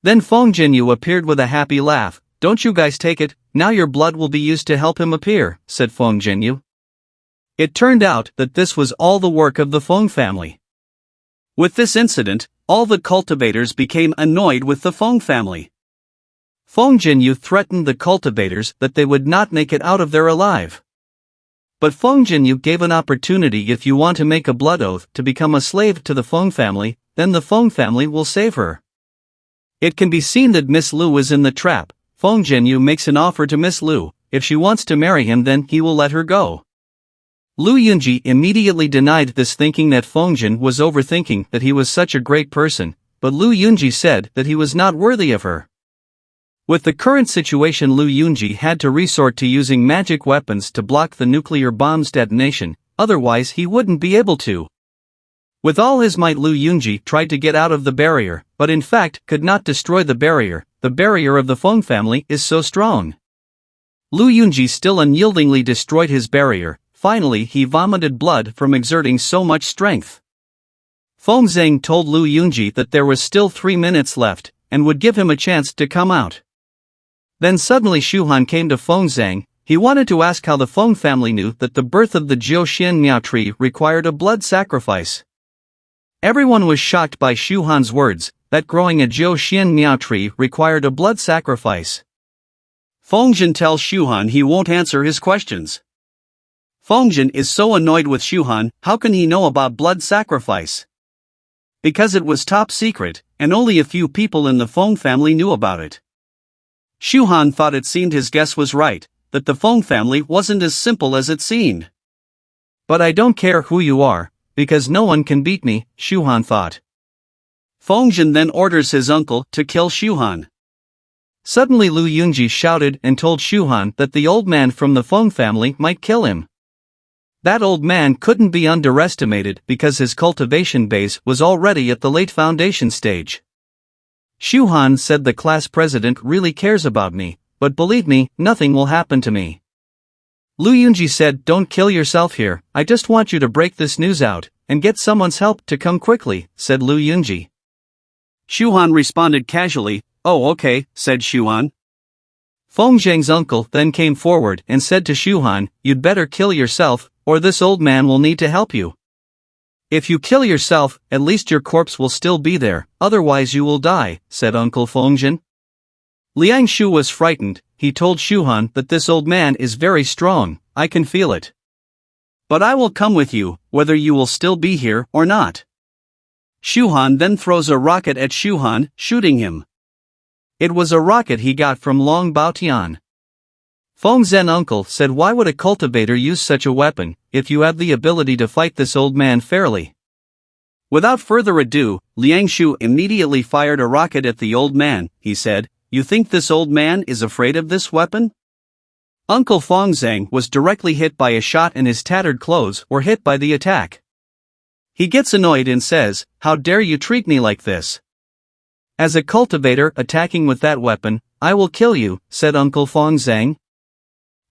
Then Fong Jinyu appeared with a happy laugh. "Don't you guys take it, now your blood will be used to help him appear," said Fong Jinyu. It turned out that this was all the work of the Fung family. With this incident, all the cultivators became annoyed with the Fung family. Fong Jinyu threatened the cultivators that they would not make it out of there alive. But Fong Jinyu gave an opportunity: if you want to make a blood oath to become a slave to the Fung family, then the Fung family will save her. It can be seen that Miss Lu is in the trap. Fong Jinyu makes an offer to Miss Lu. If she wants to marry him, then he will let her go. Lu Yunji immediately denied this, thinking that Fong Jin was overthinking that he was such a great person, but Lu Yunji said that he was not worthy of her. With the current situation, Lu Yunji had to resort to using magic weapons to block the nuclear bomb's detonation, otherwise he wouldn't be able to. With all his might, Lu Yunji tried to get out of the barrier, but in fact could not destroy the barrier. The barrier of the Fung family is so strong. Lu Yunji still unyieldingly destroyed his barrier. Finally he vomited blood from exerting so much strength. Fong Zhang told Lu Yunji that there was still 3 minutes left, and would give him a chance to come out. Then suddenly Shuhan came to Fong Zhang. He wanted to ask how the Fong family knew that the birth of the Jiu Xian Miao tree required a blood sacrifice. Everyone was shocked by Shuhan's words, that growing a Jiu Xian Miao tree required a blood sacrifice. Fong Jin tells Shuhan he won't answer his questions. Fong Jin is so annoyed with Shuhan. How can he know about blood sacrifice? Because it was top secret, and only a few people in the Fong family knew about it. Shuhan thought it seemed his guess was right, that the Fong family wasn't as simple as it seemed. But I don't care who you are, because no one can beat me, Shuhan thought. Fong Jin then orders his uncle to kill Shuhan. Suddenly Lu Yunji shouted and told Shuhan that the old man from the Fong family might kill him. That old man couldn't be underestimated because his cultivation base was already at the late foundation stage. Shuhan said the class president really cares about me, but believe me, nothing will happen to me. Lu Yunji said, "Don't kill yourself here, I just want you to break this news out, and get someone's help to come quickly," said Lu Yunji. Shuhan responded casually, "Oh okay," said Shuhan. Fong Zhang's uncle then came forward and said to Shuhan, "You'd better kill yourself, or this old man will need to help you. If you kill yourself, at least your corpse will still be there, otherwise you will die," said Uncle Fong Jin. Liang Shu was frightened. He told Shuhan that this old man is very strong, I can feel it. "But I will come with you, whether you will still be here or not." Shuhan then throws a rocket at Shuhan, shooting him. It was a rocket he got from Long Baotian. Fong Zhen uncle said, "Why would a cultivator use such a weapon, if you have the ability to fight this old man fairly?" Without further ado, Liang Shu immediately fired a rocket at the old man. He said, "You think this old man is afraid of this weapon?" Uncle Fong Zhang was directly hit by a shot and his tattered clothes were hit by the attack. He gets annoyed and says, "How dare you treat me like this? As a cultivator attacking with that weapon, I will kill you," said Uncle Fong Zhang.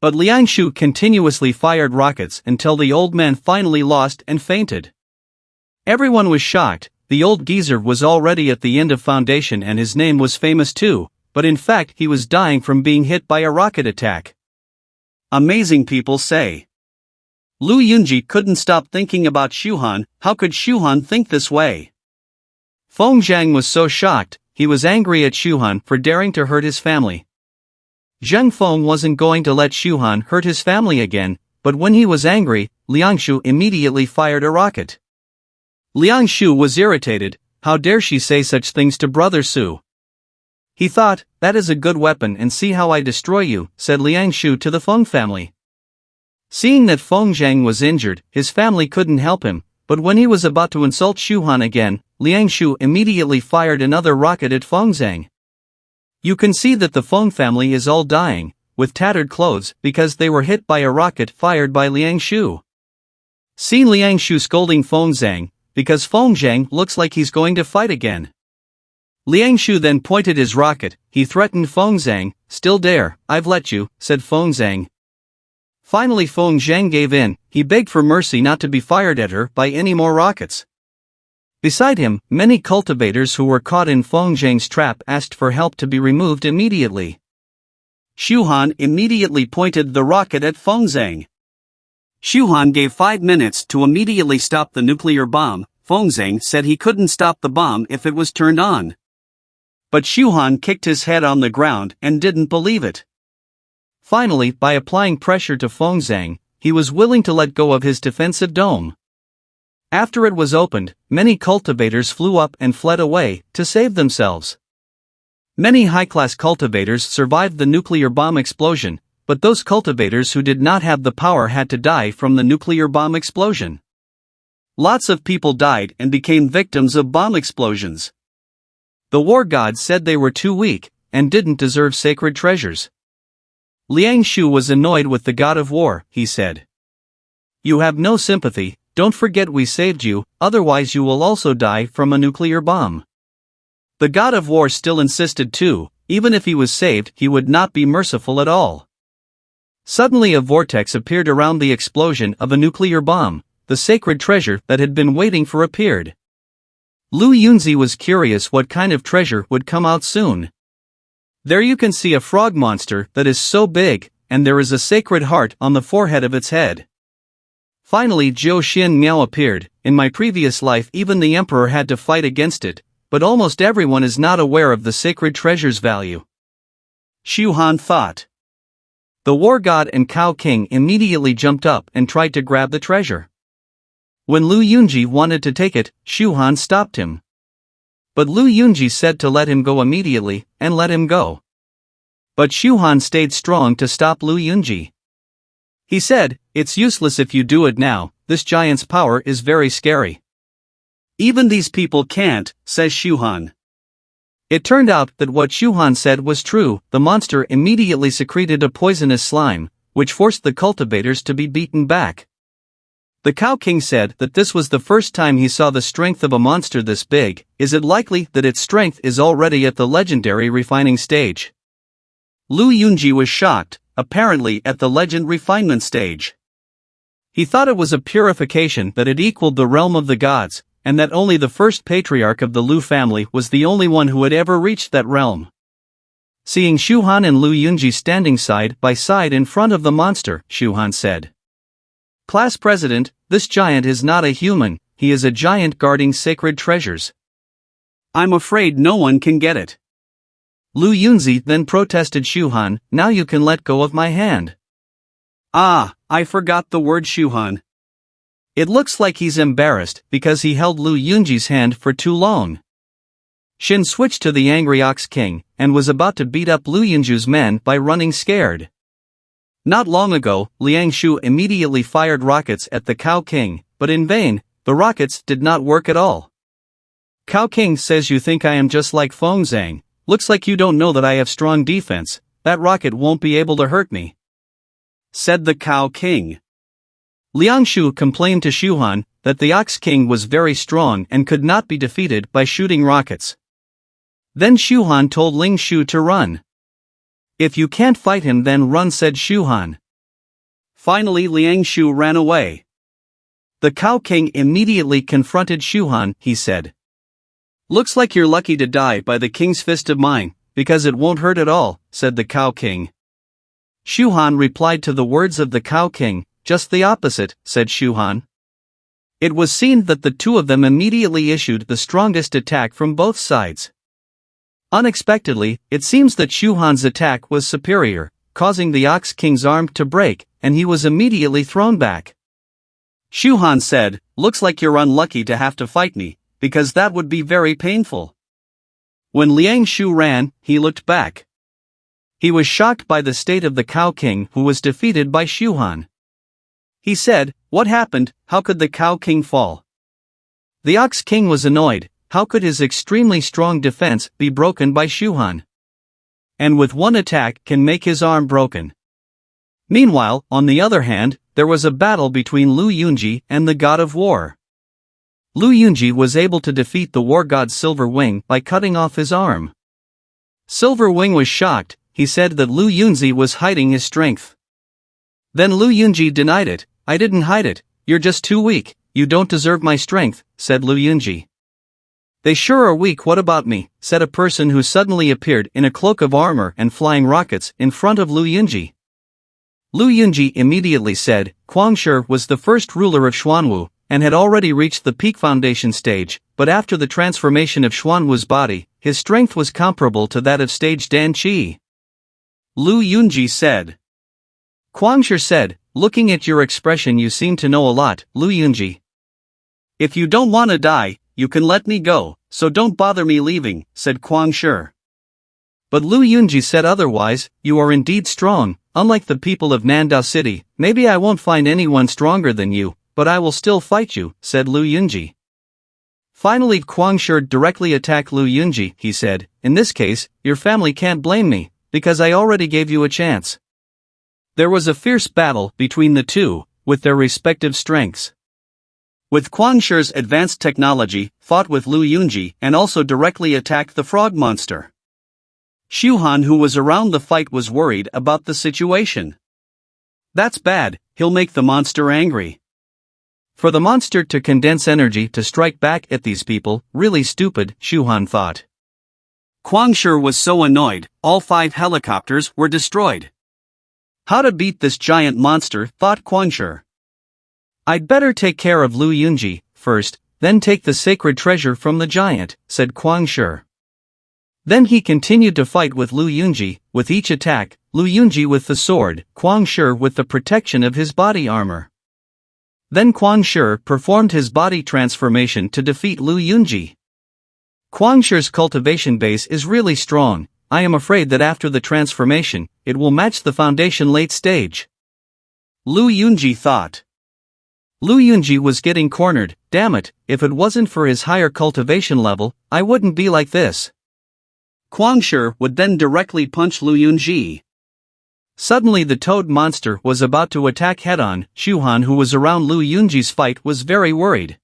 But Liang Shu continuously fired rockets until the old man finally lost and fainted. Everyone was shocked. The old geezer was already at the end of foundation and his name was famous too, but in fact he was dying from being hit by a rocket attack. Amazing, people say. Lu Yunji couldn't stop thinking about Shuhan. How could Shuhan think this way? Fong Zhang was so shocked, he was angry at Shuhan for daring to hurt his family. Zheng Feng wasn't going to let Shuhan hurt his family again, but when he was angry, Liang Shu immediately fired a rocket. Liang Shu was irritated. How dare she say such things to Brother Su? He thought, "That is a good weapon and see how I destroy you," said Liang Shu to the Feng family. Seeing that Fong Zhang was injured, his family couldn't help him, but when he was about to insult Shuhan again, Liang Shu immediately fired another rocket at Fong Zhang. You can see that the Fong family is all dying, with tattered clothes, because they were hit by a rocket fired by Liang Shu. See Liang Shu scolding Fong Zhang, because Fong Zhang looks like he's going to fight again. Liang Shu then pointed his rocket. He threatened Fong Zhang, "Still dare, I've let you," said Fong Zhang. Finally Fong Zhang gave in. He begged for mercy not to be fired at her by any more rockets. Beside him, many cultivators who were caught in Fong Zhang's trap asked for help to be removed immediately. Shuhan immediately pointed the rocket at Fong Zhang. Shuhan gave 5 minutes to immediately stop the nuclear bomb. Fong Zhang said he couldn't stop the bomb if it was turned on. But Shuhan kicked his head on the ground and didn't believe it. Finally, by applying pressure to Fong Zhang, he was willing to let go of his defensive dome. After it was opened, many cultivators flew up and fled away to save themselves. Many high-class cultivators survived the nuclear bomb explosion, but those cultivators who did not have the power had to die from the nuclear bomb explosion. Lots of people died and became victims of bomb explosions. The war gods said they were too weak and didn't deserve sacred treasures. Liang Shu was annoyed with the god of war. He said, "You have no sympathy, don't forget we saved you, otherwise you will also die from a nuclear bomb." The god of war still insisted too, even if he was saved he would not be merciful at all. Suddenly a vortex appeared around the explosion of a nuclear bomb. The sacred treasure that had been waiting for appeared. Lu Yunzi was curious what kind of treasure would come out soon. There you can see a frog monster that is so big, and there is a sacred heart on the forehead of its head. Finally Zhou Xin Miao appeared. In my previous life even the emperor had to fight against it, but almost everyone is not aware of the sacred treasure's value. Shuhan thought. The war god and cow king immediately jumped up and tried to grab the treasure. When Lu Yunji wanted to take it, Shuhan stopped him. But Lu Yunji said to let him go immediately, and let him go. But Shuhan stayed strong to stop Lu Yunji. He said, "It's useless if you do it now, this giant's power is very scary." "Even these people can't," says Shuhan. It turned out that what Shuhan said was true. The monster immediately secreted a poisonous slime, which forced the cultivators to be beaten back. The cow king said that this was the first time he saw the strength of a monster this big. Is it likely that its strength is already at the legendary refining stage? Lu Yunji was shocked, apparently at the legend refinement stage. He thought it was a purification that had equaled the realm of the gods, and that only the first patriarch of the Lu family was the only one who had ever reached that realm. Seeing Shuhan and Lu Yunji standing side by side in front of the monster, Shuhan said, "Class President, this giant is not a human, he is a giant guarding sacred treasures. I'm afraid no one can get it." Lu Yunzi then protested Shuhan, "Now you can let go of my hand." "Ah, I forgot the word Shuhan." It looks like he's embarrassed because he held Lu Yunji's hand for too long. Shin switched to the angry Ox King and was about to beat up Lu Yunji's men by running scared. Not long ago, Liang Shu immediately fired rockets at the Cow King, but in vain. The rockets did not work at all. Cow King says, "You think I am just like Fong Zhang? Looks like you don't know that I have strong defense. That rocket won't be able to hurt me," said the Cow King. Liang Shu complained to Shuhan that the Ox King was very strong and could not be defeated by shooting rockets. Then Shuhan told Ling Shu to run. "If you can't fight him then run," said Shuhan. Finally Liang Shu ran away. The Cow King immediately confronted Shuhan. He said, "Looks like you're lucky to die by the king's fist of mine, because it won't hurt at all," said the Cow King. Shuhan replied to the words of the Cow King, "Just the opposite," said Shuhan. It was seen that the two of them immediately issued the strongest attack from both sides. Unexpectedly, it seems that Shuhan's attack was superior, causing the Ox King's arm to break, and he was immediately thrown back. Shuhan said, "Looks like you're unlucky to have to fight me, because that would be very painful." When Liang Shu ran, he looked back. He was shocked by the state of the Cow King, who was defeated by Shuhan. He said, "What happened? How could the Cow King fall?" The Ox King was annoyed. How could his extremely strong defense be broken by Shuhan? And with one attack can make his arm broken. Meanwhile, on the other hand, there was a battle between Lu Yunji and the god of war. Lu Yunji was able to defeat the war god Silver Wing by cutting off his arm. Silver Wing was shocked. He said that Lu Yunji was hiding his strength. Then Lu Yunji denied it. "I didn't hide it, you're just too weak, you don't deserve my strength," said Lu Yunji. They sure are weak. What about me, said a person who suddenly appeared in a cloak of armor and flying rockets in front of Lu Yunji. Lu Yunji immediately said, Quancher was the first ruler of Xuanwu, and had already reached the peak foundation stage, but after the transformation of Xuanwu's body, his strength was comparable to that of stage Dan Qi. Lu Yunji said. Quancher said, looking at your expression you seem to know a lot, Lu Yunji. If you don't want to die, you can let me go, so don't bother me leaving, said Quancher. But Lu Yunji said otherwise, you are indeed strong, unlike the people of Nandao City. Maybe I won't find anyone stronger than you, but I will still fight you, said Lu Yunji. Finally Quancher directly attacked Lu Yunji. He said, in this case, your family can't blame me, because I already gave you a chance. There was a fierce battle between the two, with their respective strengths. With Quancher's advanced technology, fought with Lu Yunji and also directly attacked the frog monster. Shuhan, who was around the fight, was worried about the situation. That's bad, he'll make the monster angry. For the monster to condense energy to strike back at these people, really stupid, Shuhan thought. Quancher was so annoyed, all 5 helicopters were destroyed. How to beat this giant monster, thought Quancher. I'd better take care of Lu Yunji first, then take the sacred treasure from the giant, said Quancher. Then he continued to fight with Lu Yunji, with each attack, Lu Yunji with the sword, Quancher with the protection of his body armor. Then Quancher performed his body transformation to defeat Lu Yunji. Quancher's cultivation base is really strong. I am afraid that after the transformation, it will match the foundation late stage. Lu Yunji thought. Lu Yunji was getting cornered. Damn it, if it wasn't for his higher cultivation level, I wouldn't be like this. Quancher would then directly punch Lu Yunji. Suddenly the toad monster was about to attack head-on. Shuhan, who was around Lu Yunji's fight, was very worried.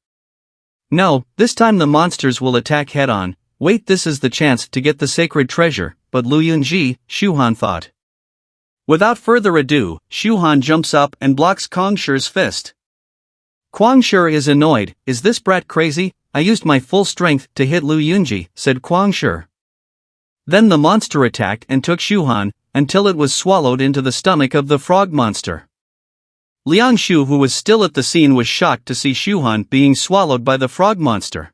No, this time the monsters will attack head-on. Wait, this is the chance to get the sacred treasure, but Lu Yunji, Shuhan thought. Without further ado, Shuhan jumps up and blocks Quancher's fist. Quancher is annoyed. Is this brat crazy? I used my full strength to hit Lu Yunji, said Quancher. Then the monster attacked and took Shuhan, until it was swallowed into the stomach of the frog monster. Liang Shu, who was still at the scene, was shocked to see Shuhan being swallowed by the frog monster.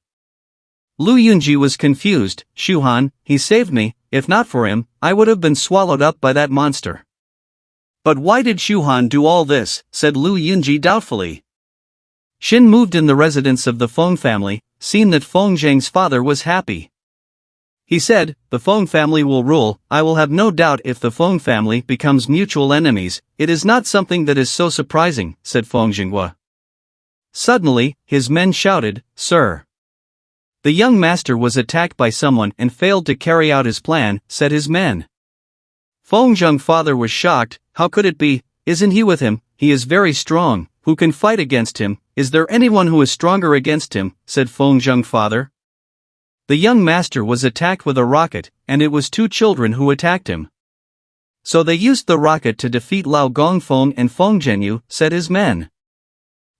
Lu Yunji was confused. Shuhan, he saved me, if not for him, I would have been swallowed up by that monster. But why did Shuhan do all this, said Lu Yunji doubtfully. Shin moved in the residence of the Fong family, seen that Fong Zheng's father was happy. He said, the Fong family will rule. I will have no doubt if the Fong family becomes mutual enemies. It is not something that is so surprising, said Fong Jinyu. Suddenly, his men shouted, Sir. The young master was attacked by someone and failed to carry out his plan, said his men. Fong Zheng's father was shocked. How could it be? Isn't he with him? He is very strong. Who can fight against him? Is there anyone who is stronger against him? Said Fong Zheng's father. The young master was attacked with a rocket, and it was 2 children who attacked him. So they used the rocket to defeat Lao Gongfeng and Fong Jinyu, said his men.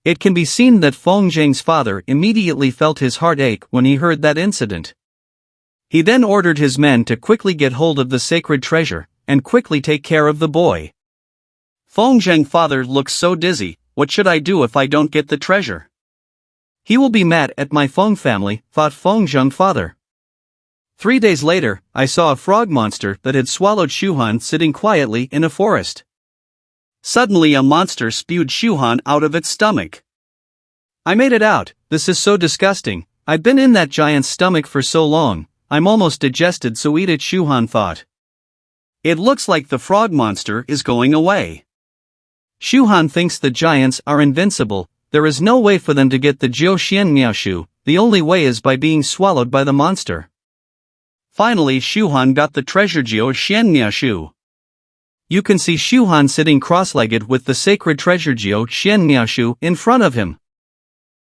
It can be seen that Fong Zheng's father immediately felt his heart ache when he heard that incident. He then ordered his men to quickly get hold of the sacred treasure, and quickly take care of the boy. Fong Zheng's father looks so dizzy. What should I do if I don't get the treasure? He will be mad at my Fong family, thought Fong Zheng's father. 3 days later, I saw a frog monster that had swallowed Shuhan sitting quietly in a forest. Suddenly a monster spewed Shuhan out of its stomach. I made it out. This is so disgusting. I've been in that giant's stomach for so long, I'm almost digested, so eat it, Shuhan thought. It looks like the frog monster is going away. Shuhan thinks the giants are invincible. There is no way for them to get the Jiu Xian Miaoshu, the only way is by being swallowed by the monster. Finally Shuhan got the treasure Jiu Xian Miaoshu. You can see Shuhan sitting cross-legged with the sacred treasure Jiu Xian Miaoshu in front of him.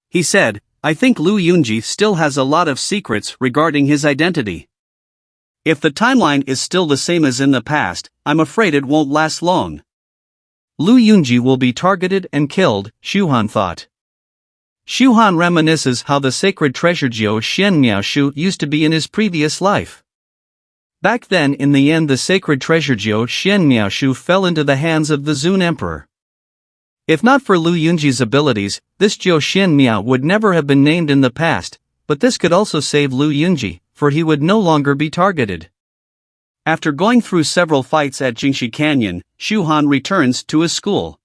He said, I think Lu Yunji still has a lot of secrets regarding his identity. If the timeline is still the same as in the past, I'm afraid it won't last long. Lu Yunji will be targeted and killed, Shuhan thought. Shuhan reminisces how the sacred treasure Jiu Shen Shu used to be in his previous life. Back then, in the end, the sacred treasure Jiu Shen Shu fell into the hands of the Zun Emperor. If not for Lu Yunji's abilities, this Jiu Shen would never have been named in the past, but this could also save Lu Yunji, for he would no longer be targeted. After going through several fights at Jingxi Canyon, Shuhan returns to his school.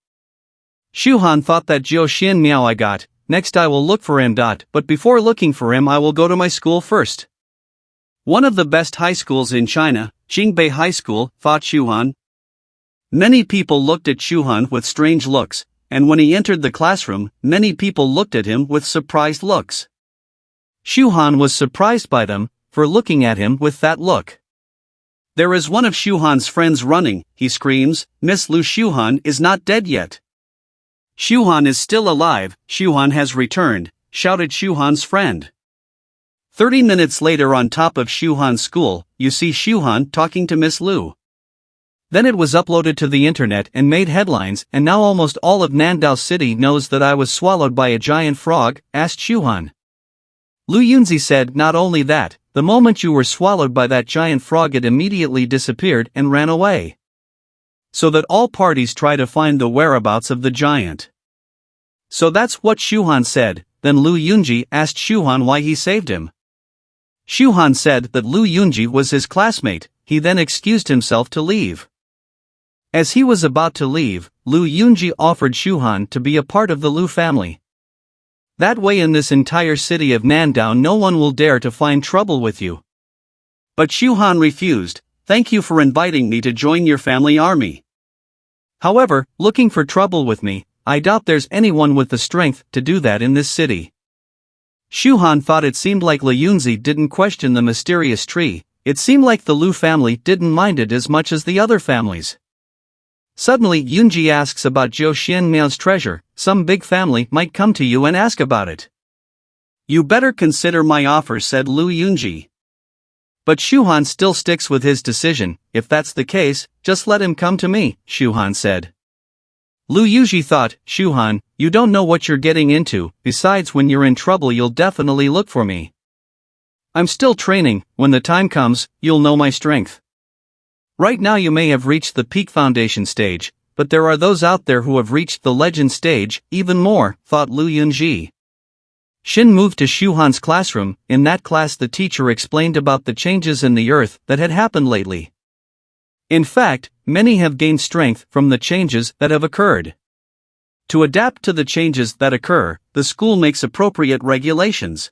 Shuhan thought that Jiu Shen I got, next I will look for him. But before looking for him, I will go to my school first. One of the best high schools in China, Jingbei High School, thought Shuhan. Many people looked at Shuhan with strange looks, and when he entered the classroom, many people looked at him with surprised looks. Shuhan was surprised by them, for looking at him with that look. There is one of Shuhan's friends running, he screams, Miss Lu, Shuhan is not dead yet. Shuhan is still alive, Shuhan has returned, shouted Shuhan's friend. 30 minutes later, on top of Shuhan's school, you see Shuhan talking to Miss Lu. Then it was uploaded to the internet and made headlines, and now almost all of Nandao City knows that I was swallowed by a giant frog, asked Shuhan. Lu Yunzi said, not only that, the moment you were swallowed by that giant frog it immediately disappeared and ran away. So that all parties try to find the whereabouts of the giant. So that's what Shuhan said. Then Lu Yunji asked Shuhan why he saved him. Shuhan said that Lu Yunji was his classmate. He then excused himself to leave. As he was about to leave, Lu Yunji offered Shuhan to be a part of the Lu family. That way in this entire city of Nandao no one will dare to find trouble with you. But Shuhan refused. Thank you for inviting me to join your family army. However, looking for trouble with me, I doubt there's anyone with the strength to do that in this city. Shuhan thought it seemed like Lu Yunzi didn't question the mysterious tree. It seemed like the Lu family didn't mind it as much as the other families. Suddenly Yunji asks about Jiu Shen Miao's treasure. Some big family might come to you and ask about it. You better consider my offer, said Lu Yunji. But Shuhan still sticks with his decision. If that's the case, just let him come to me, Shuhan said. Lu Yunji thought, Shuhan, you don't know what you're getting into, besides when you're in trouble you'll definitely look for me. I'm still training, when the time comes, you'll know my strength. Right now you may have reached the peak foundation stage, but there are those out there who have reached the legend stage, even more, thought Lu Yunji. Shin moved to Shuhan's classroom. In that class the teacher explained about the changes in the earth that had happened lately. In fact, many have gained strength from the changes that have occurred. To adapt to the changes that occur, the school makes appropriate regulations.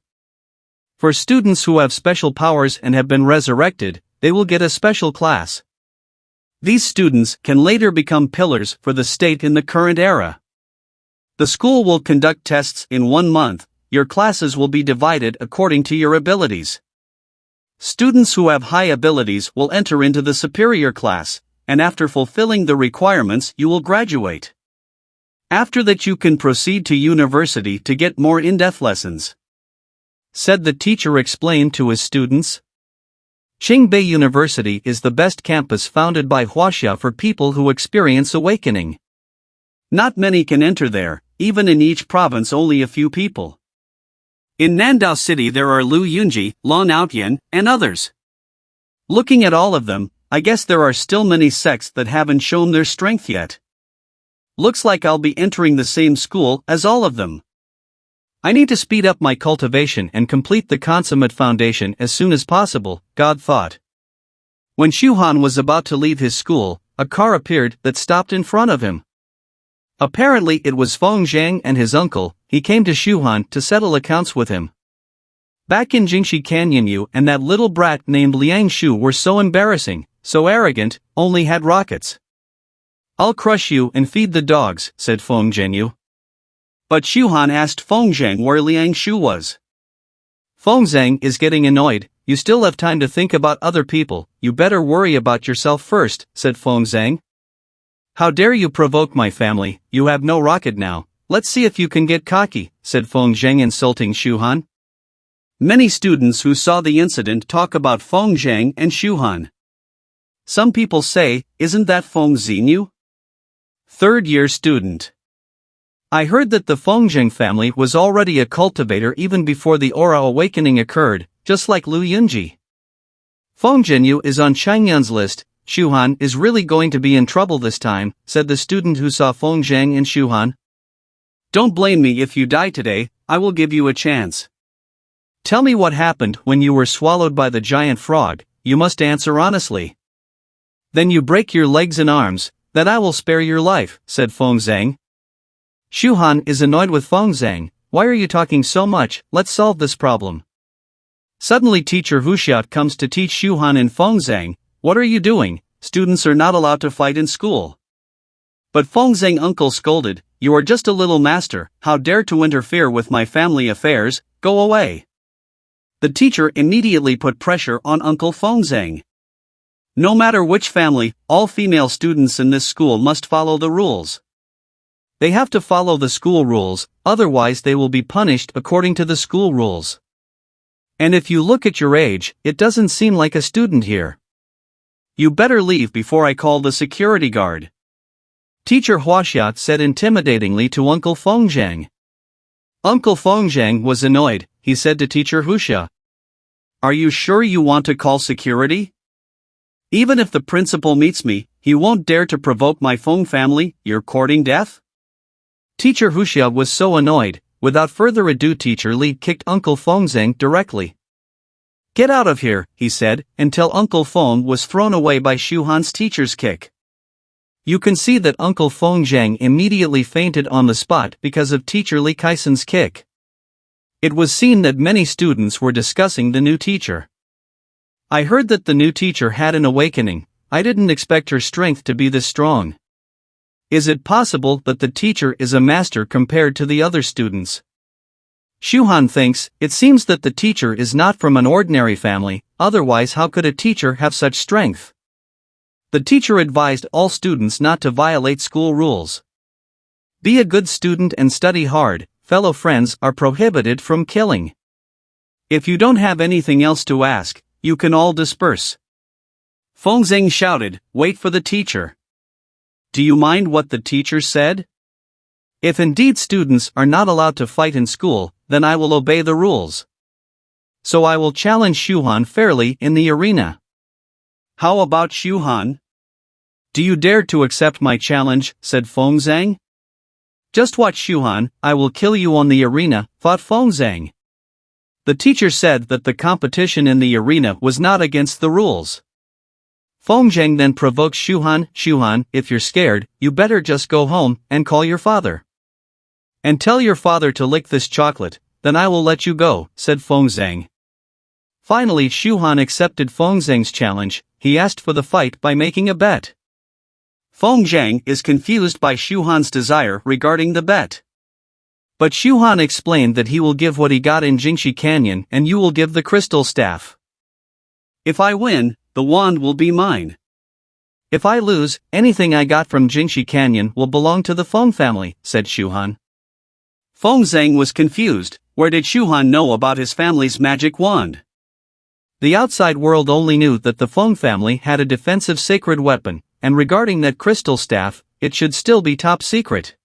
For students who have special powers and have been resurrected, they will get a special class. These students can later become pillars for the state in the current era. The school will conduct tests in 1 month. Your classes will be divided according to your abilities. Students who have high abilities will enter into the superior class, and after fulfilling the requirements you will graduate. After that you can proceed to university to get more in-depth lessons, said the teacher explained to his students. Qingbei University is the best campus founded by Huaxia for people who experience awakening. Not many can enter there, even in each province only a few people. In Nandao City there are Lu Yunji, Lan Outyan, and others. Looking at all of them, I guess there are still many sects that haven't shown their strength yet. Looks like I'll be entering the same school as all of them. I need to speed up my cultivation and complete the consummate foundation as soon as possible, God thought. When Shuhan was about to leave his school, a car appeared that stopped in front of him. Apparently it was Fong Zhang and his uncle. He came to Shuhan to settle accounts with him. Back in Jingxi Canyon, you and that little brat named Liang Shu were so embarrassing, so arrogant, only had rockets. I'll crush you and feed the dogs, said Fong Jinyu. But Shuhan asked Fong Zhang where Liang Shu was. Fong Zhang is getting annoyed. You still have time to think about other people, you better worry about yourself first, said Fong Zhang. How dare you provoke my family, you have no rocket now, let's see if you can get cocky, said Fong Zhang insulting Shuhan. Many students who saw the incident talk about Fong Zhang and Shuhan. Some people say, isn't that Fong Jinyu? Third-year student. I heard that the Fong Jinyu family was already a cultivator even before the aura awakening occurred, just like Lu Yunji. Fong Jinyu is on Changyun's list. Shuhan is really going to be in trouble this time, said the student who saw Fong Jinyu and Shuhan. Don't blame me if you die today, I will give you a chance. Tell me what happened when you were swallowed by the giant frog, you must answer honestly. Then you break your legs and arms, then I will spare your life, said Fong Zhang. Shuhan is annoyed with Fong Zhang. Why are you talking so much? Let's solve this problem. Suddenly teacher Huxiat comes to teach Shuhan and Fong Zhang. What are you doing? Students are not allowed to fight in school. But Fong Zhang uncle scolded, you are just a little master, how dare to interfere with my family affairs, go away. The teacher immediately put pressure on Uncle Fong Zhang. No matter which family, all female students in this school must follow the rules. They have to follow the school rules, otherwise they will be punished according to the school rules. And if you look at your age, it doesn't seem like a student here. You better leave before I call the security guard. Teacher Huaxiat said intimidatingly to Uncle Fong Zhang. Uncle Fong Zhang was annoyed. He said to teacher Huxia. Are you sure you want to call security? Even if the principal meets me, he won't dare to provoke my Fong family, you're courting death? Teacher Huxia was so annoyed. Without further ado teacher Li kicked Uncle Fong Zhang directly. Get out of here, he said, until Uncle Fong was thrown away by Shuhan's teacher's kick. You can see that Uncle Fong Zhang immediately fainted on the spot because of teacher Li Kaisen's kick. It was seen that many students were discussing the new teacher. I heard that the new teacher had an awakening. I didn't expect her strength to be this strong. Is it possible that the teacher is a master compared to the other students? Shuhan thinks, it seems that the teacher is not from an ordinary family, otherwise how could a teacher have such strength? The teacher advised all students not to violate school rules. Be a good student and study hard, fellow friends are prohibited from killing. If you don't have anything else to ask, you can all disperse. Fong Zhang shouted, wait for the teacher. Do you mind what the teacher said? If indeed students are not allowed to fight in school, then I will obey the rules. So I will challenge Shuhan fairly in the arena. How about Shuhan? Do you dare to accept my challenge, said Fong Zhang. Just watch Shuhan, I will kill you on the arena, thought Fong Zhang. The teacher said that the competition in the arena was not against the rules. Fong Zhang then provoked Shuhan, Shuhan, if you're scared, you better just go home and call your father. And tell your father to lick this chocolate, then I will let you go, said Fong Zhang. Finally Shuhan accepted Fong Zhang's challenge. He asked for the fight by making a bet. Fong Zhang is confused by Shuhan's desire regarding the bet. But Shuhan explained that he will give what he got in Jingxi Canyon and you will give the crystal staff. If I win, the wand will be mine. If I lose, anything I got from Jingxi Canyon will belong to the Fong family, said Shuhan. Fong Zhang was confused. Where did Shuhan know about his family's magic wand? The outside world only knew that the Fong family had a defensive sacred weapon, and regarding that crystal staff, it should still be top secret.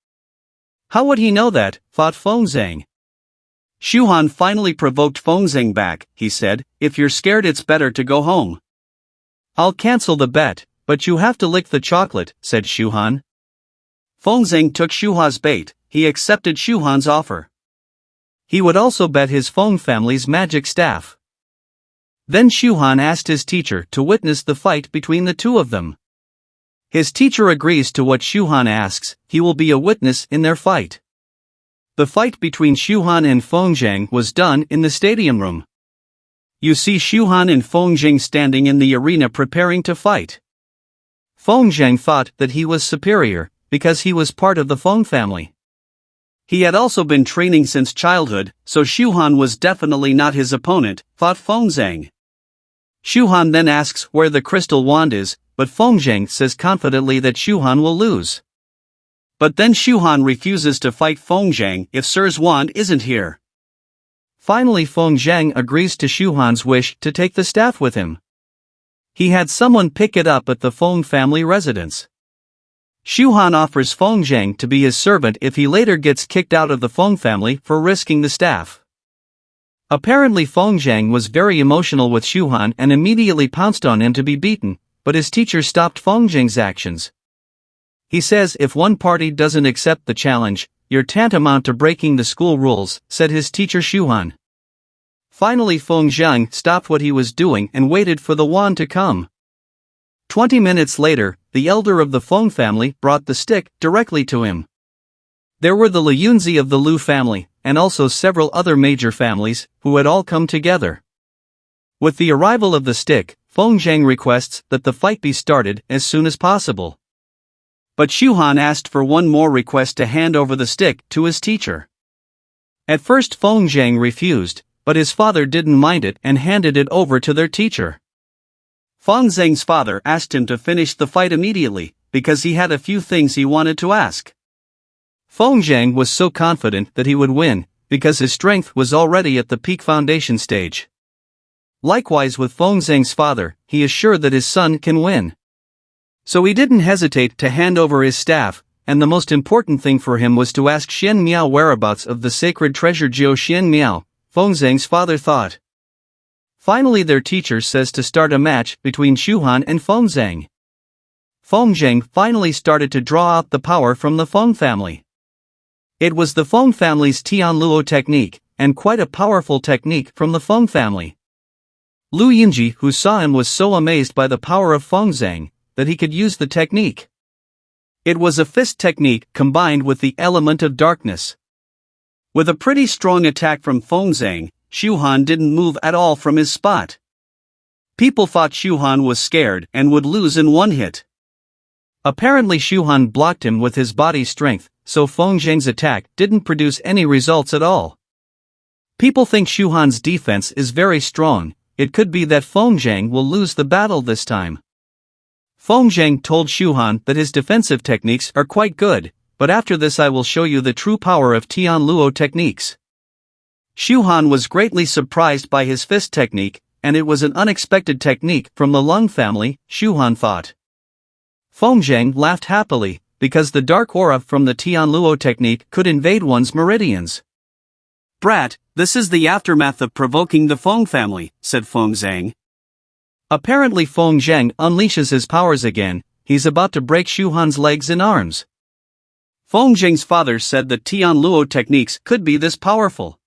How would he know that, thought Fong Zhang. Shuhan finally provoked Fong Zhang back. He said, if you're scared it's better to go home. I'll cancel the bet, but you have to lick the chocolate, said Shuhan. Fong Zhang took Shuhan's bait. He accepted Shuhan's offer. He would also bet his Fong family's magic staff. Then Shuhan asked his teacher to witness the fight between the two of them. His teacher agrees to what Shuhan asks. He will be a witness in their fight. The fight between Shuhan and Fong Zhang was done in the stadium room. You see Shuhan and Fong Zhang standing in the arena preparing to fight. Fong Zhang thought that he was superior, because he was part of the Fong family. He had also been training since childhood, so Shuhan was definitely not his opponent, thought Fong Zhang. Shuhan then asks where the crystal wand is, but Fong Zhang says confidently that Shuhan will lose. But then Shuhan refuses to fight Fong Zhang if Sir's wand isn't here. Finally Fong Zhang agrees to Shuhan's wish to take the staff with him. He had someone pick it up at the Fong family residence. Shuhan offers Fong Zhang to be his servant if he later gets kicked out of the Fong family for risking the staff. Apparently Fong Zhang was very emotional with Shuhan and immediately pounced on him to be beaten, but his teacher stopped Fong Zhang's actions. He says if one party doesn't accept the challenge, you're tantamount to breaking the school rules, said his teacher Shuhan. Finally Fong Zhang stopped what he was doing and waited for the wand to come. 20 minutes later, the elder of the Fong family brought the stick directly to him. There were the Liyunzi of the Lu family, and also several other major families, who had all come together. With the arrival of the stick, Fong Zhang requests that the fight be started as soon as possible. But Shuhan asked for one more request to hand over the stick to his teacher. At first Fong Zhang refused, but his father didn't mind it and handed it over to their teacher. Fong Zhang's father asked him to finish the fight immediately, because he had a few things he wanted to ask. Fong Zhang was so confident that he would win, because his strength was already at the peak foundation stage. Likewise with Fong Zhang's father, he is sure that his son can win. So he didn't hesitate to hand over his staff, and the most important thing for him was to ask Xian Miao whereabouts of the sacred treasure. Jiao Xian Miao, Fong Zhang's father thought. Finally their teacher says to start a match between Shuhan and Fong Zhang. Fong Zhang finally started to draw out the power from the Fong family. It was the Fong family's Tianluo technique, and quite a powerful technique from the Fong family. Lu Yunji, who saw him, was so amazed by the power of Fong Zhang that he could use the technique. It was a fist technique combined with the element of darkness. With a pretty strong attack from Fong Zhang, Shuhan didn't move at all from his spot. People thought Shuhan was scared and would lose in one hit. Apparently Shuhan blocked him with his body strength, so Fong Zhang's attack didn't produce any results at all. People think Shuhan's defense is very strong. It could be that Fong Zhang will lose the battle this time. Fong Zhang told Shuhan that his defensive techniques are quite good, but after this I will show you the true power of Tianluo techniques. Shuhan was greatly surprised by his fist technique, and it was an unexpected technique from the Lung family, Shuhan thought. Fong Zhang laughed happily, because the dark aura from the Tianluo technique could invade one's meridians. "Brat, this is the aftermath of provoking the Fong family," said Fong Zhang. Apparently Fong Zhang unleashes his powers again. He's about to break Shuhan's legs and arms. Fong Zhang's father said that Tianluo techniques could be this powerful.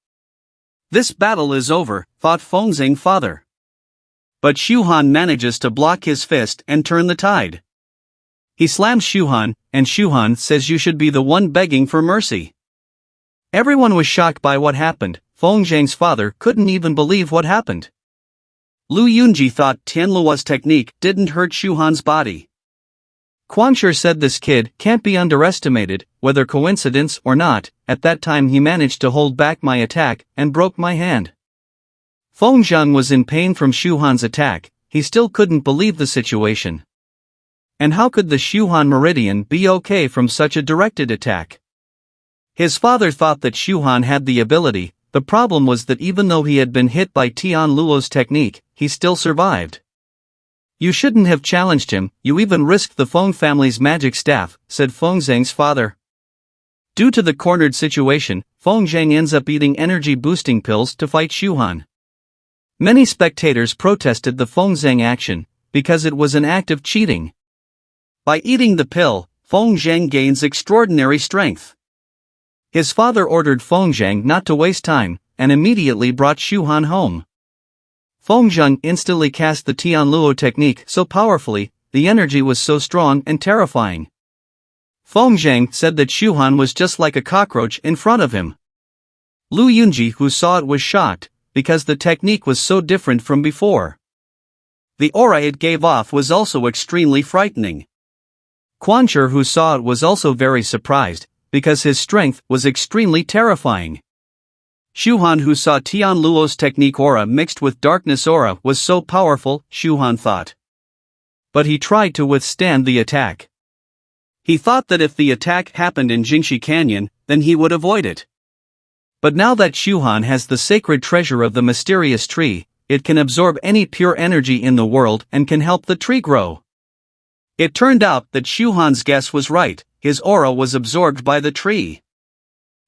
This battle is over, thought Fong Zhang's father. But Shuhan manages to block his fist and turn the tide. He slams Shuhan, and Shuhan says you should be the one begging for mercy. Everyone was shocked by what happened. Fong Zhang's father couldn't even believe what happened. Lu Yunji thought Tianluo's technique didn't hurt Shuhan's body. Quancher said this kid can't be underestimated, whether coincidence or not. At that time he managed to hold back my attack and broke my hand. Fong Zhang was in pain from Shuhan's attack. He still couldn't believe the situation. And how could the Shuhan meridian be okay from such a directed attack? His father thought that Shuhan had the ability. The problem was that even though he had been hit by Tianluo's technique, he still survived. You shouldn't have challenged him, you even risked the Fong family's magic staff, said Fong Zhang's father. Due to the cornered situation, Fong Zhang ends up eating energy-boosting pills to fight Shuhan. Many spectators protested the Fong Zhang action, because it was an act of cheating. By eating the pill, Fong Zhang gains extraordinary strength. His father ordered Fong Zhang not to waste time, and immediately brought Shuhan home. Fong Zhang instantly cast the Tianluo technique so powerfully, the energy was so strong and terrifying. Fong Zhang said that Shuhan was just like a cockroach in front of him. Lu Yunji, who saw it, was shocked, because the technique was so different from before. The aura it gave off was also extremely frightening. Quancher, who saw it, was also very surprised, because his strength was extremely terrifying. Shuhan, who saw Tianluo's technique aura mixed with darkness aura, was so powerful, Shuhan thought. But he tried to withstand the attack. He thought that if the attack happened in Jingxi Canyon, then he would avoid it. But now that Shuhan has the sacred treasure of the mysterious tree, it can absorb any pure energy in the world and can help the tree grow. It turned out that Shuhan's guess was right, his aura was absorbed by the tree.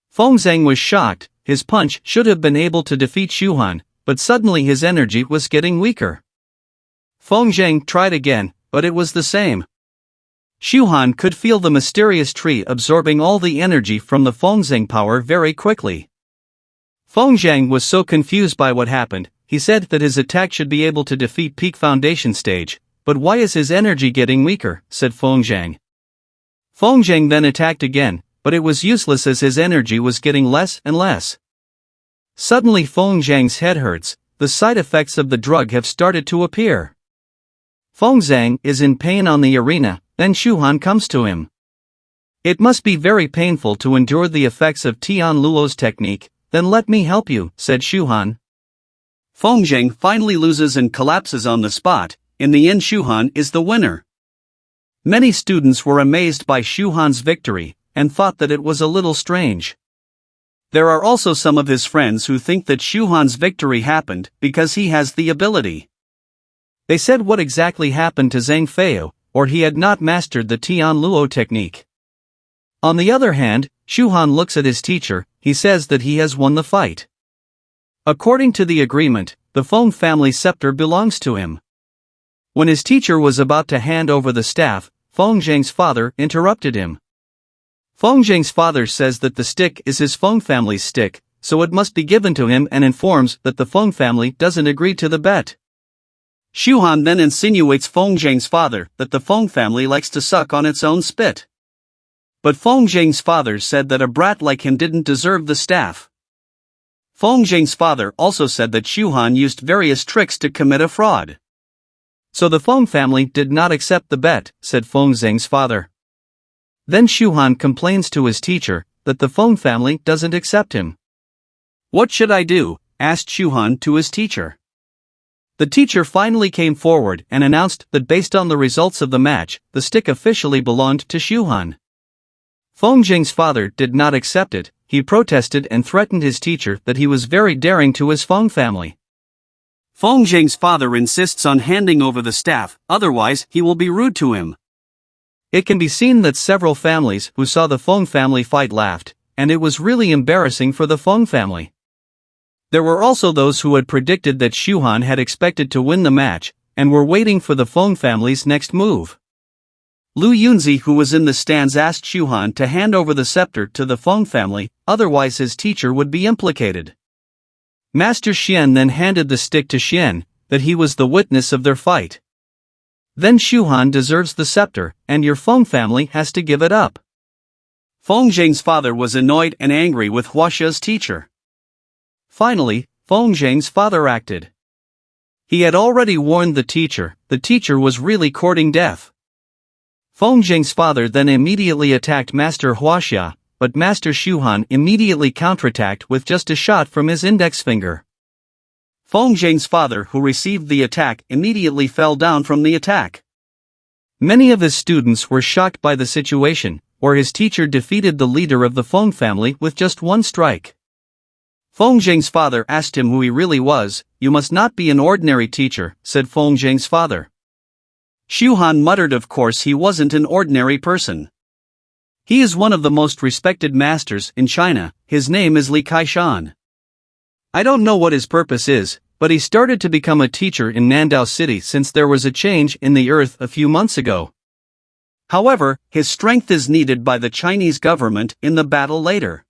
Fong Zhang was shocked, his punch should have been able to defeat Shuhan, but suddenly his energy was getting weaker. Fong Zhang tried again, but it was the same. Shuhan could feel the mysterious tree absorbing all the energy from the Fong Zhang power very quickly. Fong Zhang was so confused by what happened, he said that his attack should be able to defeat peak foundation stage, but why is his energy getting weaker, said Fong Zhang. Fong Zhang then attacked again, but it was useless as his energy was getting less and less. Suddenly Fong Zhang's head hurts, the side effects of the drug have started to appear. Fong Zhang is in pain on the arena, then Shuhan comes to him. It must be very painful to endure the effects of Tian Luo's technique, then let me help you, said Shuhan. Fong Zhang finally loses and collapses on the spot. In the end Shuhan is the winner. Many students were amazed by Shuhan's victory, and thought that it was a little strange. There are also some of his friends who think that Shuhan's victory happened because he has the ability. They said what exactly happened to Zhang Feiyu, or he had not mastered the Tian Luo technique. On the other hand, Shuhan looks at his teacher, he says that he has won the fight. According to the agreement, the Fung family scepter belongs to him. When his teacher was about to hand over the staff, Fong Zhang's father interrupted him. Fong Zhang's father says that the stick is his Fung family's stick, so it must be given to him and informs that the Fung family doesn't agree to the bet. Shuhan then insinuates Fong Zhang's father that the Fung family likes to suck on its own spit. But Fong Zhang's father said that a brat like him didn't deserve the staff. Fong Zhang's father also said that Shuhan used various tricks to commit a fraud. So the Fung family did not accept the bet, said Fong Zhang's father. Then Shuhan complains to his teacher that the Fung family doesn't accept him. What should I do? Asked Shuhan to his teacher. The teacher finally came forward and announced that based on the results of the match, the stick officially belonged to Shuhan. Fong Zhang's father did not accept it, he protested and threatened his teacher that he was very daring to his Fung family. Fong Zhang's father insists on handing over the staff, otherwise he will be rude to him. It can be seen that several families who saw the Fung family fight laughed, and it was really embarrassing for the Fung family. There were also those who had predicted that Shuhan had expected to win the match, and were waiting for the Fung family's next move. Lu Yunzi, who was in the stands, asked Shuhan to hand over the scepter to the Fung family, otherwise his teacher would be implicated. Master Xian then handed the stick to Xian, that he was the witness of their fight. Then Shuhan deserves the scepter, and your Fung family has to give it up. Fong Zhang's father was annoyed and angry with Huaxia's teacher. Finally, Fong Zhang's father acted. He had already warned the teacher was really courting death. Fong Zhang's father then immediately attacked Master Huaxia, but Master Shuhan immediately counterattacked with just a shot from his index finger. Fong Zhang's father, who received the attack, immediately fell down from the attack. Many of his students were shocked by the situation, where his teacher defeated the leader of the Fong family with just one strike. Fong Zhang's father asked him who he really was. You must not be an ordinary teacher, said Fong Zhang's father. Shuhan muttered, of course he wasn't an ordinary person. He is one of the most respected masters in China, his name is Li Kaishan. I don't know what his purpose is, but he started to become a teacher in Nandao City since there was a change in the earth a few months ago. However, his strength is needed by the Chinese government in the battle later.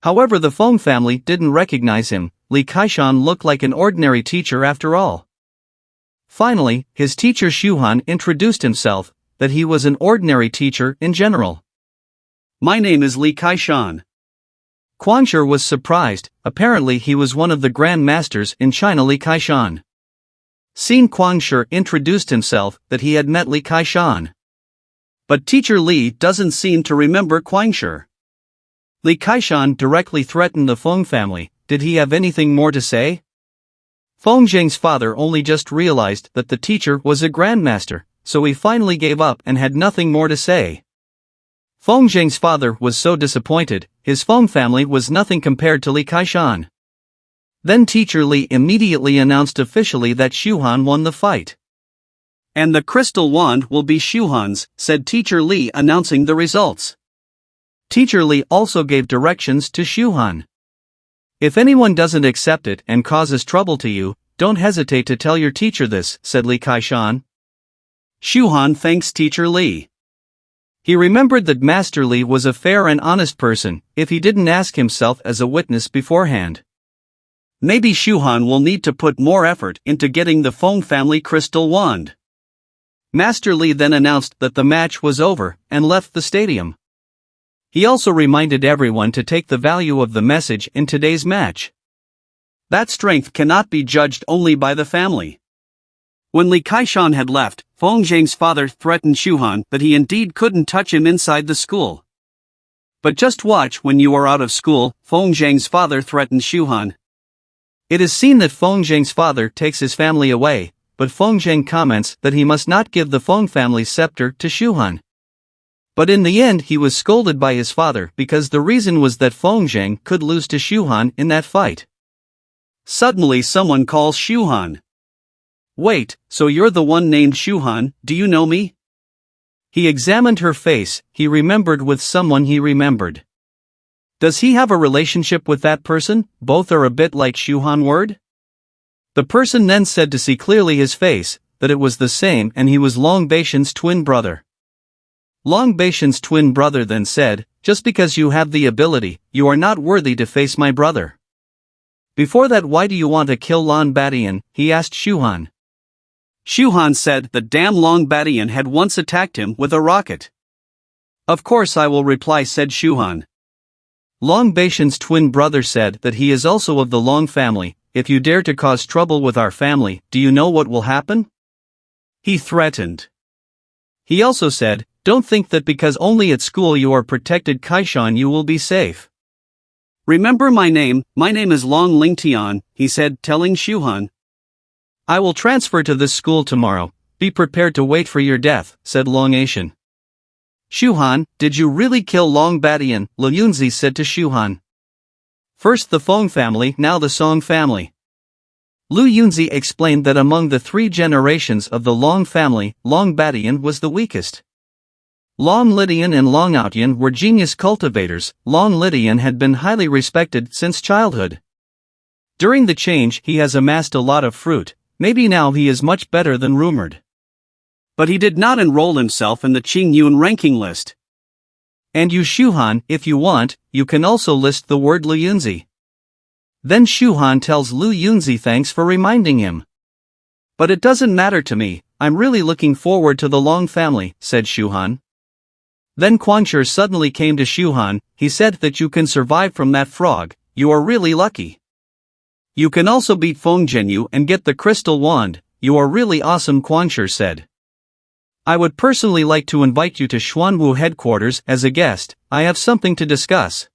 However, the Fong family didn't recognize him. Li Kaishan looked like an ordinary teacher after all. Finally, his teacher Shuhan introduced himself, that he was an ordinary teacher in general. My name is Li Kaishan. Quancher was surprised, apparently he was one of the Grand Masters in China. Li Kaishan. Seeing Quancher introduced himself that he had met Li Kaishan. But teacher Li doesn't seem to remember Quancher. Li Kaishan directly threatened the Fung family. Did he have anything more to say? Fong Zhang's father only just realized that the teacher was a grandmaster, so he finally gave up and had nothing more to say. Fong Zhang's father was so disappointed, his Fung family was nothing compared to Li Kaishan. Then teacher Li immediately announced officially that Shuhan won the fight. And the crystal wand will be Shuhan's, said Teacher Li, announcing the results. Teacher Li also gave directions to Shuhan. If anyone doesn't accept it and causes trouble to you, don't hesitate to tell your teacher this, said Li Kaishan. Shuhan thanks Teacher Li. He remembered that Master Li was a fair and honest person, if he didn't ask himself as a witness beforehand. Maybe Shuhan will need to put more effort into getting the Fong family crystal wand. Master Li then announced that the match was over, and left the stadium. He also reminded everyone to take the value of the message in today's match. That strength cannot be judged only by the family. When Li Kaishan had left, Fong Zhang's father threatened Shuhan that he indeed couldn't touch him inside the school. But just watch when you are out of school, Fong Zhang's father threatened Shuhan. It is seen that Fong Zhang's father takes his family away, but Fong Zhang comments that he must not give the Fong family's scepter to Shuhan. But in the end he was scolded by his father because the reason was that Fong Zhang could lose to Shuhan in that fight. Suddenly someone calls Shuhan. Wait, so you're the one named Shuhan, do you know me? He examined her face, he remembered with someone he remembered. Does he have a relationship with that person? Both are a bit like Shuhan word? The person then said to see clearly his face, that it was the same and he was Long Baishan's twin brother. Long Baishan's twin brother then said, just because you have the ability, you are not worthy to face my brother. Before that, why do you want to kill Long Badian? He asked Shuhan. Shuhan said that damn Long Badian had once attacked him with a rocket. Of course I will reply, said Shuhan. Long Baishan's twin brother said that he is also of the Long family. If you dare to cause trouble with our family, do you know what will happen? He threatened. He also said, don't think that because only at school you are protected Kaishan you will be safe. Remember my name is Long Lingtian, he said, telling Shuhan. I will transfer to this school tomorrow, be prepared to wait for your death, said Long Ashan. Shuhan, did you really kill Long Badian? Lu Yunzi said to Shuhan. First the Fong family, now the Song family. Lu Yunzi explained that among the 3 generations of the Long family, Long Badian was the weakest. Long Lidian and Long Outyan were genius cultivators. Long Lidian had been highly respected since childhood. During the change he has amassed a lot of fruit, maybe now he is much better than rumored. But he did not enroll himself in the Qingyun ranking list. And you Shuhan, if you want, you can also list the word Lu Yunzi. Then Shuhan tells Lu Yunzi thanks for reminding him. But it doesn't matter to me, I'm really looking forward to the Long family, said Shuhan. Then Quancher suddenly came to Shuhan, he said that you can survive from that frog, you are really lucky. You can also beat Fong Jinyu and get the crystal wand, you are really awesome, Quancher said. I would personally like to invite you to Xuanwu headquarters as a guest, I have something to discuss.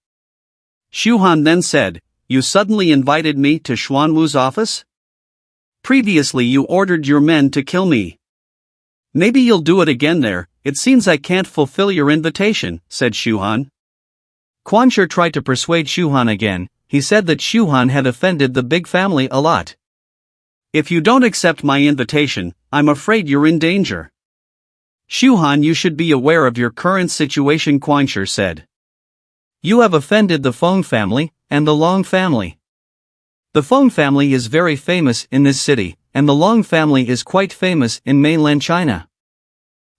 Shuhan then said, you suddenly invited me to Xuanwu's office? Previously you ordered your men to kill me. Maybe you'll do it again there, it seems I can't fulfill your invitation, said Shuhan. Quancher tried to persuade Shuhan again, he said that Shuhan had offended the big family a lot. If you don't accept my invitation, I'm afraid you're in danger. Shuhan, you should be aware of your current situation, Quancher said. You have offended the Fong family, and the Long family. The Fong family is very famous in this city, and the Long family is quite famous in mainland China.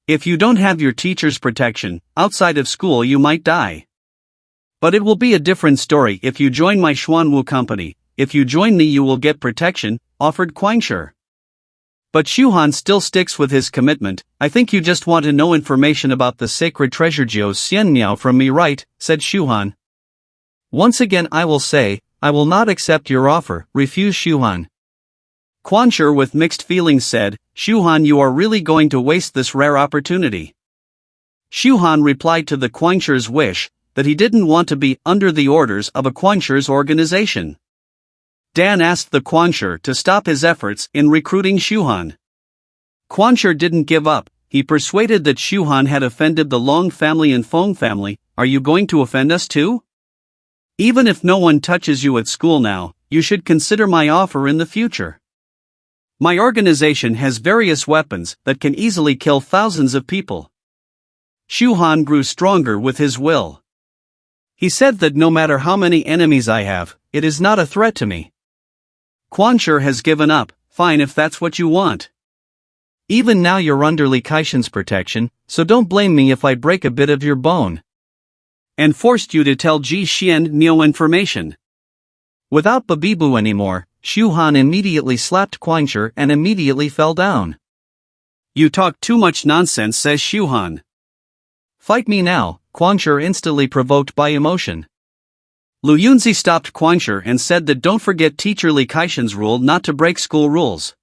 If you don't have your teacher's protection, outside of school you might die. But it will be a different story if you join my Xuanwu company, if you join me you will get protection, offered Quancher. But Shuhan still sticks with his commitment, I think you just want to know information about the sacred treasure Jiu Xian Miao from me, right, said Shuhan. Once again I will say, I will not accept your offer, refused Shuhan. Quancher with mixed feelings said, Shuhan, you are really going to waste this rare opportunity. Shuhan replied to the Quancher's wish, that he didn't want to be under the orders of a Quancher's organization. Dan asked the Quancher to stop his efforts in recruiting Shuhan. Quancher didn't give up, he persuaded that Shuhan had offended the Long family and Fong family, are you going to offend us too? Even if no one touches you at school now, you should consider my offer in the future. My organization has various weapons that can easily kill thousands of people. Shuhan grew stronger with his will. He said that no matter how many enemies I have, it is not a threat to me. Quancher has given up, fine if that's what you want. Even now you're under Li Kaishan's protection, so don't blame me if I break a bit of your bone. And forced you to tell Ji Xian Neo information. Without Babibu anymore, Shuhan immediately slapped Quancher and immediately fell down. You talk too much nonsense, says Shuhan. Fight me now, Quancher instantly provoked by emotion. Lu Yunzi stopped Quancher and said that don't forget teacher Li Kaishan's rule not to break school rules.